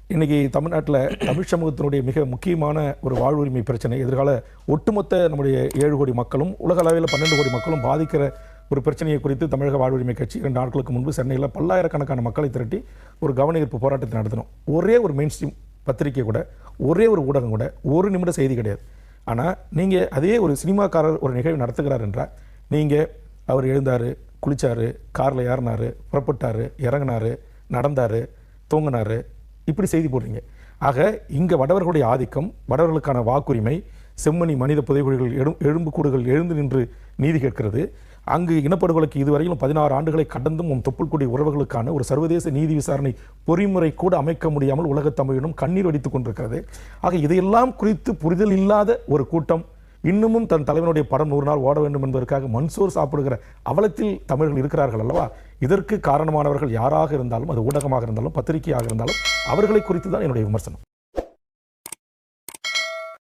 இன்றைக்கி தமிழ்நாட்டில் தமிழ் சமூகத்தினுடைய மிக முக்கியமான ஒரு வாழ்வுரிமை பிரச்சனை, எதிர்கால ஒட்டுமொத்த நம்முடைய 7 கோடி மக்களும் உலக அளவில் 12 கோடி மக்களும் பாதிக்கிற ஒரு பிரச்சனையை குறித்து தமிழக வாழ்வுரிமை கட்சி 2 நாட்களுக்கு முன்பு சென்னையில் பல்லாயிரக்கணக்கான மக்களை திரட்டி ஒரு கவனஈர்ப்பு போராட்டத்தை நடத்தினோம். ஒரே ஒரு மெயின் ஸ்ட்ரீம் பத்திரிகை கூட, ஒரே ஒரு ஊடகம் கூட, ஒரு நிமிட செய்தி கிடையாது. ஆனால் நீங்கள் அதே ஒரு சினிமாக்காரர் ஒரு நிகழ்வு நடத்துகிறார் என்றால், நீங்கள் அவர் எழுந்தார், குளித்தார், காரில் ஏறினார், புறப்பட்டார், இறங்கினார், நடந்தார், தூங்கினார், இப்படி செய்தி போடுறீங்க. ஆக இங்கே வடவர்களுடைய ஆதிக்கம், வடவர்களுக்கான வாக்குரிமை, செம்மணி மனித புதைகுழிகள் எழும்புக்கூடுகள் எழுந்து நின்று நீதி கேட்கிறது. அங்கு இனப்படுகொலைக்கு இதுவரையிலும் 16 ஆண்டுகளை கடந்தும் தொப்புள்குடி உறவுகளுக்கான ஒரு சர்வதேச நீதி விசாரணை பொறிமுறை கூட அமைக்க முடியாமல் உலகத் தமிழினம் கண்ணீர் வடித்துக் கொண்டிருக்கிறது. ஆக இதையெல்லாம் குறித்து புரிதல் இல்லாத ஒரு கூட்டம் இன்னமும் தன் தலைவனுடைய படம் 100 நாள் ஓட வேண்டும் என்பதற்காக மன்சோர் சாப்பிடுகிற அவலத்தில் தமிழர்கள் இருக்கிறார்கள் அல்லவா? இதற்கு காரணமானவர்கள் யாராக இருந்தாலும், அது ஊடகமாக இருந்தாலும் பத்திரிகையாக இருந்தாலும், அவர்களை குறித்து தான் என்னுடைய விமர்சனம்.